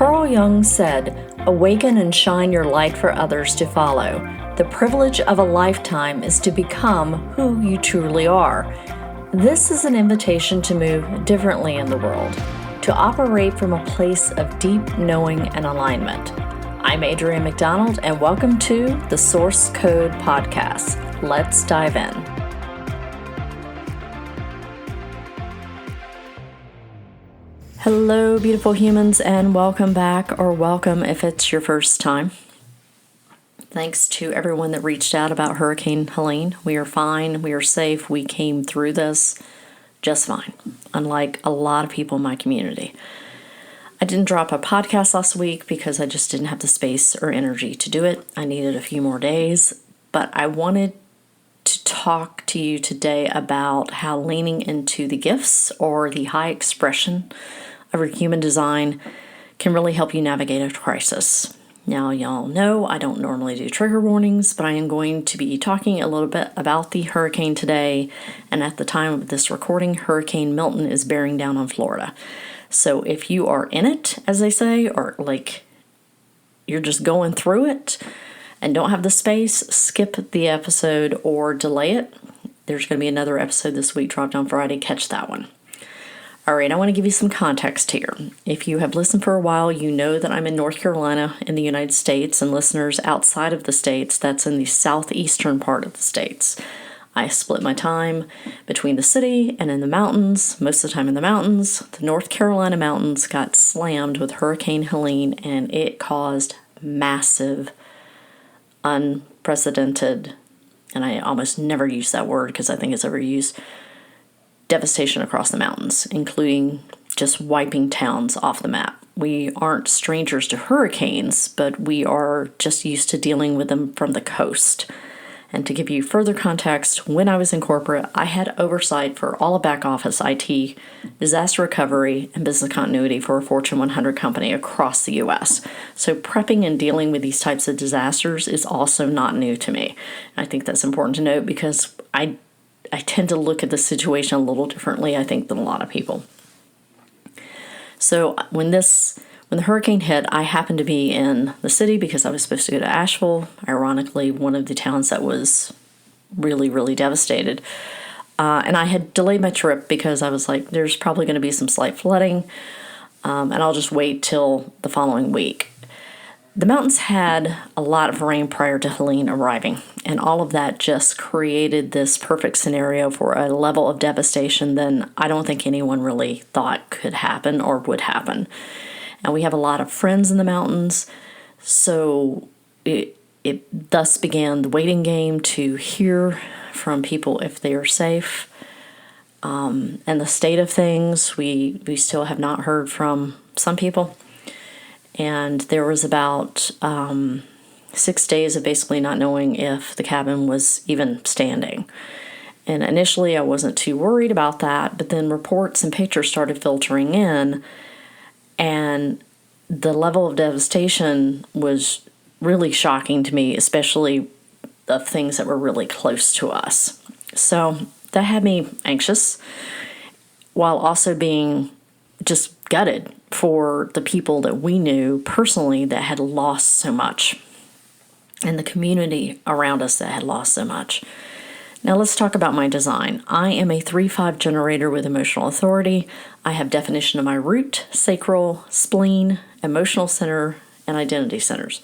Carl Jung said, "Awaken and shine your light for others to follow. The privilege of a lifetime is to become who you truly are." This is an invitation to move differently in the world, to operate from a place of deep knowing and alignment. I'm Adrienne McDonald, and welcome to the Source Code Podcast. Let's dive in. Hello, beautiful humans, and welcome back, or welcome if it's your first time. Thanks to everyone that reached out about Hurricane Helene. We are fine. We are safe. We came through this just fine, unlike a lot of people in my community. I didn't drop a podcast last week because I just didn't have the space or energy to do it. I needed a few more days, but I wanted to talk to you today about how leaning into the gifts or the high expression of your human design can really help you navigate a crisis. Now, y'all know I don't normally do trigger warnings, but I am going to be talking a little bit about the hurricane today. And at the time of this recording, Hurricane Milton is bearing down on Florida. So if you are in it, as they say, or like you're just going through it and don't have the space, skip the episode or delay it. There's going to be another episode this week dropped on Friday. Catch that one. All right, I want to give you some context here. If you have listened for a while, you know that I'm in North Carolina in the United States, and listeners outside of the states, that's in the southeastern part of the states. I split my time between the city and in the mountains, most of the time in the mountains. The North Carolina mountains got slammed with Hurricane Helene, and it caused massive, unprecedented, and I almost never use that word because I think it's overused, devastation across the mountains, including just wiping towns off the map. We aren't strangers to hurricanes, but we are just used to dealing with them from the coast. And to give you further context, when I was in corporate, I had oversight for all of back office IT, disaster recovery, and business continuity for a Fortune 100 company across the U.S. So prepping and dealing with these types of disasters is also not new to me. And I think that's important to note because I tend to look at the situation a little differently, I think, than a lot of people. So when the hurricane hit, I happened to be in the city because I was supposed to go to Asheville, ironically, one of the towns that was really, really devastated. And I had delayed my trip because I was like, there's probably going to be some slight flooding, and I'll just wait till the following week. The mountains had a lot of rain prior to Helene arriving, and all of that just created this perfect scenario for a level of devastation that I don't think anyone really thought could happen or would happen. And we have a lot of friends in the mountains, so it thus began the waiting game to hear from people if they are safe. And the state of things, we still have not heard from some people. And there was about 6 days of basically not knowing if the cabin was even standing. And initially I wasn't too worried about that, but then reports and pictures started filtering in, and the level of devastation was really shocking to me, especially of things that were really close to us. So that had me anxious, while also being just gutted for the people that we knew personally that had lost so much, and the community around us that had lost so much. Now let's talk about my design. I am a 3-5 generator with emotional authority. I have definition of my root, sacral, spleen, emotional center, and identity centers.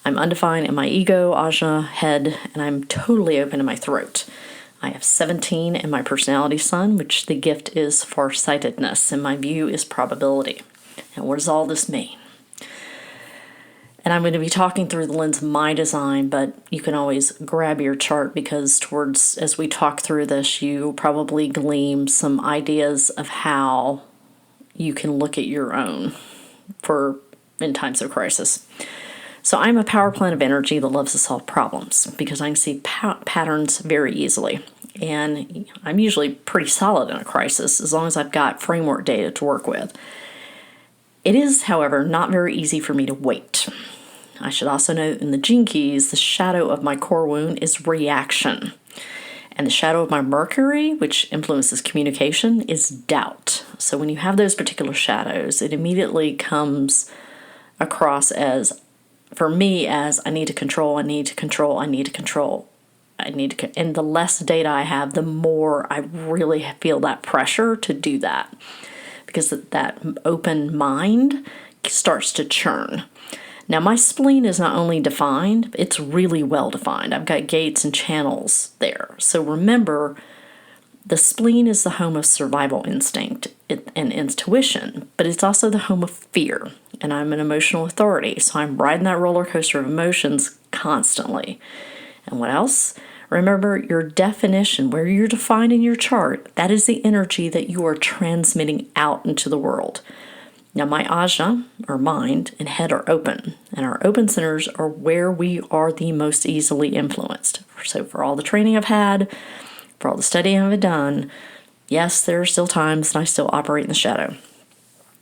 I'm undefined in my ego, ajna, head, and I'm totally open in my throat. I have 17 in my personality sun, which the gift is farsightedness, and my view is probability. And what does all this mean? And I'm going to be talking through the lens of my design, but you can always grab your chart because as we talk through this, you probably glean some ideas of how you can look at your own in times of crisis. So I'm a power plant of energy that loves to solve problems because I can see patterns very easily. And I'm usually pretty solid in a crisis as long as I've got framework data to work with. It is, however, not very easy for me to wait. I should also note in the gene keys, the shadow of my core wound is reaction. And the shadow of my Mercury, which influences communication, is doubt. So when you have those particular shadows, it immediately comes across as, for me, as I need to control, I need to control, I need to control. And the less data I have, the more I really feel that pressure to do that, because that open mind starts to churn. Now, my spleen is not only defined, it's really well defined. I've got gates and channels there. So remember, the spleen is the home of survival instinct and intuition, but it's also the home of fear. And I'm an emotional authority, so I'm riding that roller coaster of emotions constantly. And what else? Remember, your definition, where you're defined in your chart, that is the energy that you are transmitting out into the world. Now, my ajna, or mind, and head are open, and our open centers are where we are the most easily influenced. So for all the training I've had, for all the studying I've done, yes, there are still times that I still operate in the shadow.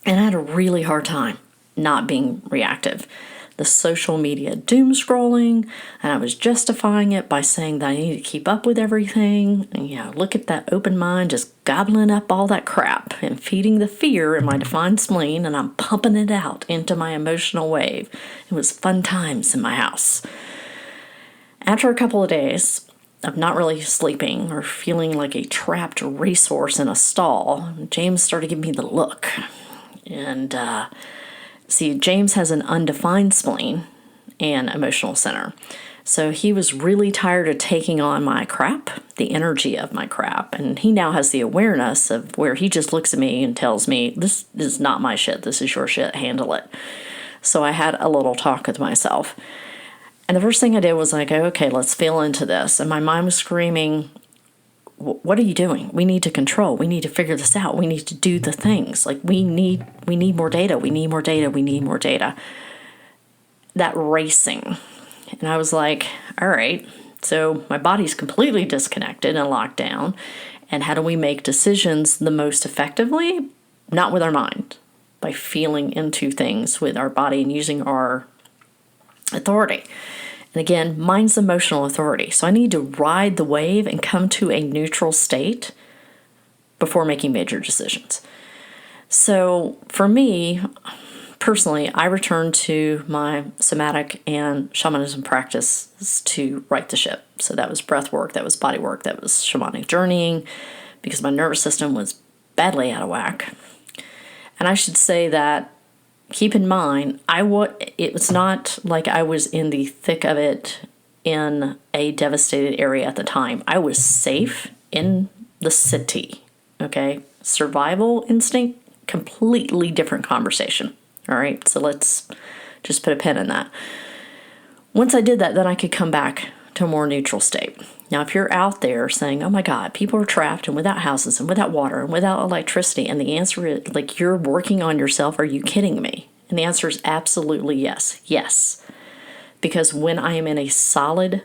And I had a really hard time not being reactive. The social media doom scrolling, and I was justifying it by saying that I need to keep up with everything. And, look at that open mind just gobbling up all that crap and feeding the fear in my defined spleen, and I'm pumping it out into my emotional wave. It was fun times in my house. After a couple of days of not really sleeping or feeling like a trapped racehorse in a stall, James started giving me the look. And, see, James has an undefined spleen and emotional center. So he was really tired of taking on my crap, the energy of my crap. And he now has the awareness of where he just looks at me and tells me, this is not my shit. This is your shit. Handle it. So I had a little talk with myself. And the first thing I did was like, okay, let's feel into this. And my mind was screaming, what are you doing? We need to control. We need to figure this out. We need to do the things. Like we need more data. We need more data. We need more data. That racing. And I was like, all right, so my body's completely disconnected and locked down. And how do we make decisions the most effectively? Not with our mind, by feeling into things with our body and using our authority. And again, mind's emotional authority. So I need to ride the wave and come to a neutral state before making major decisions. So for me, personally, I returned to my somatic and shamanism practice to right the ship. So that was breath work, that was body work, that was shamanic journeying, because my nervous system was badly out of whack. And I should say that, keep in mind, it was not like I was in the thick of it in a devastated area at the time. I was safe in the city, okay? Survival instinct, completely different conversation, all right? So let's just put a pin in that. Once I did that, then I could come back to a more neutral state. Now, if you're out there saying, oh my God, people are trapped and without houses and without water and without electricity, and the answer is, like, you're working on yourself, are you kidding me? And the answer is absolutely yes. Yes. Because when I am in a solid,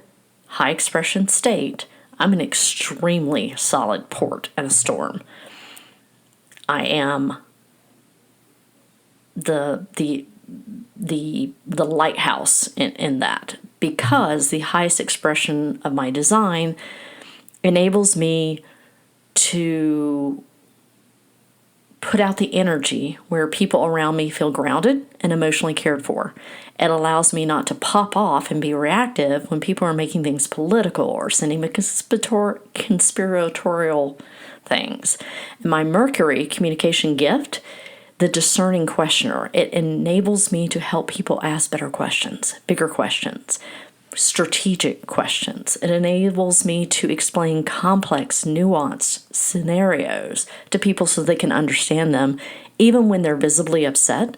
high expression state, I'm an extremely solid port in a storm. I am the lighthouse in that, because the highest expression of my design enables me to put out the energy where people around me feel grounded and emotionally cared for. It allows me not to pop off and be reactive when people are making things political or sending me conspiratorial things. And my Mercury communication gift, the discerning questioner, it enables me to help people ask better questions, bigger questions, strategic questions. It enables me to explain complex, nuanced scenarios to people so they can understand them, even when they're visibly upset,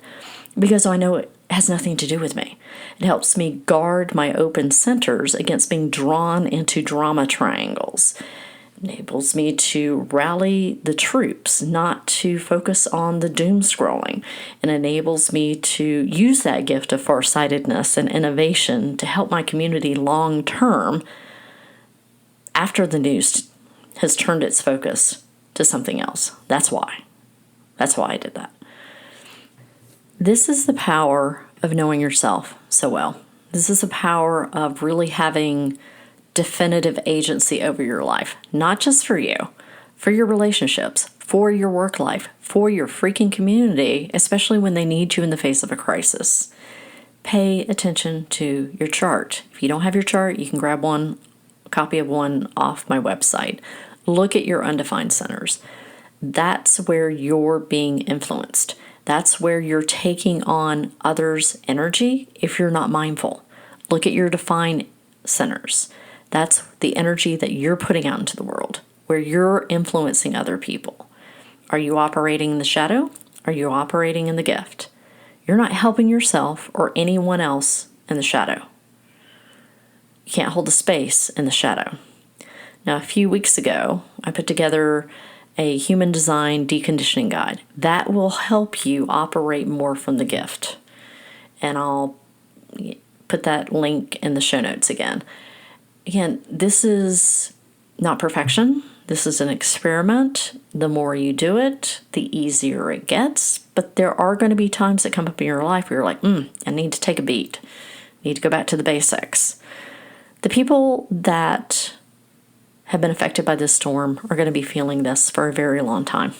because I know it has nothing to do with me. It helps me guard my open centers against being drawn into drama triangles. Enables me to rally the troops, not to focus on the doom scrolling, and enables me to use that gift of farsightedness and innovation to help my community long term after the news has turned its focus to something else. That's why I did that. This is the power of knowing yourself so well. This is the power of really having definitive agency over your life, not just for you, for your relationships, for your work life, for your freaking community, especially when they need you in the face of a crisis. pay attention to your chart. If you don't have your chart, you can grab a copy of one off my website. Look at your undefined centers. That's where you're being influenced. That's where you're taking on others' energy if you're not mindful. Look at your defined centers. That's the energy that you're putting out into the world, where you're influencing other people. Are you operating in the shadow? Are you operating in the gift? You're not helping yourself or anyone else in the shadow. You can't hold a space in the shadow. Now, a few weeks ago, I put together a human design deconditioning guide. That will help you operate more from the gift. And I'll put that link in the show notes again. Again, this is not perfection. This is an experiment. The more you do it, the easier it gets. But there are going to be times that come up in your life where you're like, I need to take a beat. I need to go back to the basics. The people that have been affected by this storm are going to be feeling this for a very long time.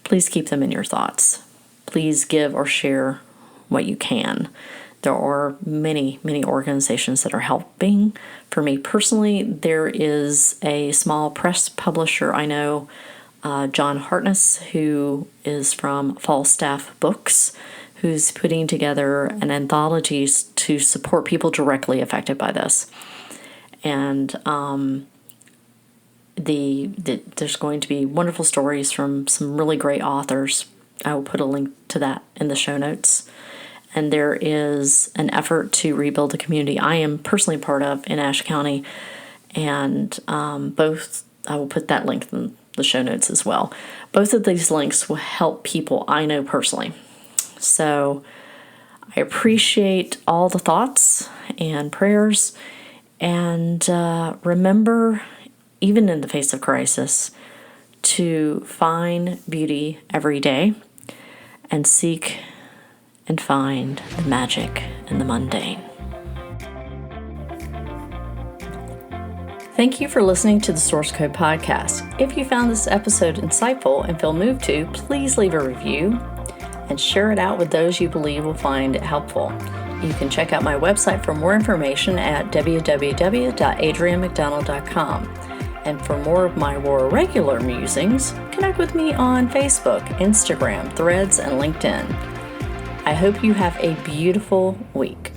Please keep them in your thoughts. Please give or share what you can. There are many, many organizations that are helping. For me personally, there is a small press publisher I know, John Hartness, who is from Falstaff Books, who's putting together an anthology to support people directly affected by this. And there's going to be wonderful stories from some really great authors. I will put a link to that in the show notes. And there is an effort to rebuild the community I am personally part of in Ashe County. And I will put that link in the show notes as well. Both of these links will help people I know personally. So I appreciate all the thoughts and prayers. And remember, even in the face of crisis, to find beauty every day and seek and find the magic in the mundane. Thank you for listening to the Source Code Podcast. If you found this episode insightful and feel moved to, please leave a review and share it out with those you believe will find it helpful. You can check out my website for more information at www.adrianmcdonald.com. And for more of my more regular musings, connect with me on Facebook, Instagram, Threads, and LinkedIn. I hope you have a beautiful week.